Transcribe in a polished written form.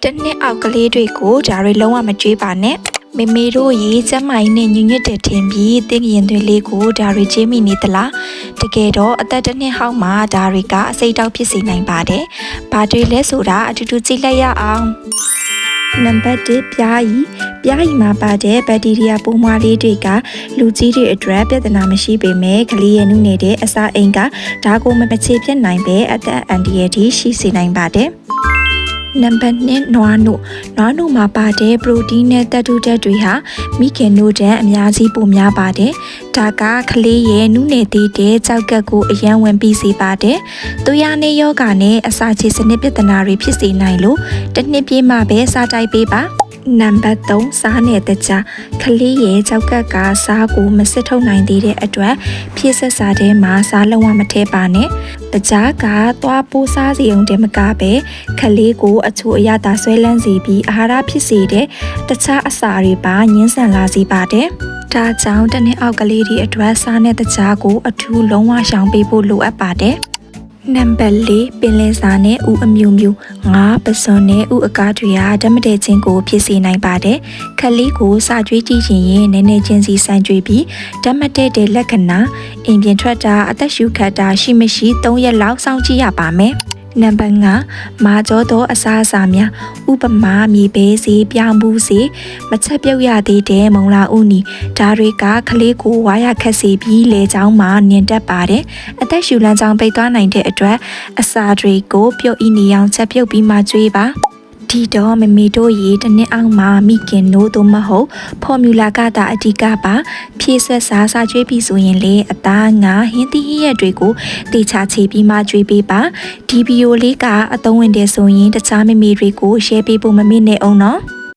တနှစ်အောက်ကလေးတွေကိုဒါတွေလုံးဝမကြွေးပါနဲ့မေမေတို့ရေကျမ်းမာရေးနဲ့ညညစ်တဲ့ထင်ပြီးတင်းရင်တွေလေးကိုဒါတွေချေးမိနေသလားတကယ်တော့အသက်တစ်နှစ်ဟောင်းမှာဒါတွေကအစိတ်တောက်ဖြစ်စေနိုင်ပါတယ်။ဘာတွေလဲဆိုတာအတူတူကြည့်လိုက်ရအောင်။နံပါတ်1ပြားရီမှာပါတဲ့ဘက်တီးရီးယားပိုးမွှားလေးတွေကလူကြီးတွေအတွက်ပြဿနာမရှိပေမဲ့ကလေးရဲ့နုနယ်တဲ့အစာအိမ်ကဒါကိုမချေပြတ်နိုင်ပဲအသက်အန္တရာယ်ရှိစေနိုင်ပါတယ်။နံပါတ်2နွားနို့မှာပါတဲ့ပရိုတင်းနဲ့တက်တူတက်တွေဟာမိခင်နို့တဲ့အများကြီးပိုများပါတယ်။ဒါကကလေးရဲ့နုနယ်သေးတဲ့ကြောက်ကက်ကိုအယံဝင်ပြီးစေပါတယ်။သွေးရည်နဲ့ယောဂနဲ့အစာချေစနစ်ပြဿနာတွေဖြစ်စေနိုင်လို့တစ်နှစ်ပြည့်မှပဲစားတိုက်ပေးပါနံပါတ်3စားနဲ့တကြားကလေးရဲ့ကြောက်ကက်ကစားကိုမစစ်ထုတ်နိုင်သေးတဲ့အတွက်ဖြည့်ဆက်စားတဲ့မှာစားလုံးဝမထည့်ပါနဲ့တကြားကသွားပိုးစားစီုံတည်းမကပဲကလေးကိုအချို့အရသာဆွဲလန်းစေပြီးအာဟာရဖြစ်စေတဲ့တခြားအစာတွေပါညှင်းဆန်လာစေပါတယ်ဒါကြောင့်တစ်နှစ်အောက်ကလေးတွေအတွက်စားနဲ့တကြားကိုအထူးလုံးဝရှောင်ပေးဖို့လိုအပ်ပါတယ်နံပါတ်4ပင်လယ်စာနဲ့ဥအမျိုးမျိုးငါးပစွန်နဲ့ဥအကားတွေဟာဓာတ်မတည့်ခြင်းကိုဖြစ်စေနိုင်ပါတယ်ခလေးကိုစာကြွေးကြည့်ရင်နည်းနည်းချင်းစီစမ်းကြွေးပြီးဓာတ်မတည့်တဲ့လက္ခဏာအိမ်ပြင်ထွက်တာအသက်ရှူခတ်တာရှိမရှိ3ရက်လောက်စောင့်ကြည့်ရပါမယ်နံပါတ်5မာကျောသောအစားအစာများဥပမာမြေပဲစီပြောင်းဘူးစီမချက်ပြုတ်ရသေးတဲ့မုံလာဥနီဒါတွေကကလေးကိုဝါရခက်စေပြီးလေချောင်းမှာနင်တက်ပါတယ်အသက်ရှူလမ်းကြောင်းပိတ်သွားနိုင်တဲ့အတွက်အစာတွေကိုပြုတ်ဤနေအောင်ချက်ပြုတ်ပြီးမှကျွေးပါဒီတော့မမေတို့ရေတစ်နှစ်အောင်မှာမိခင်နို့သို့မဟုတ်ဖော်မြူလာကတာအဓိကပါဖြည့်ဆွက်စားစာကျွေးပြီးဆိုရင်လေအသားငါဟင်းသီးဟင်းရက်တွေကိုတေချာချေပြီးမှကျွေးပေးပါဒီဗီဒီယိုလေးကအသုံးဝင်တယ်ဆိုရင်တခြားမမေတွေကို share ပေးဖို့မမေ့နဲ့အောင်နော်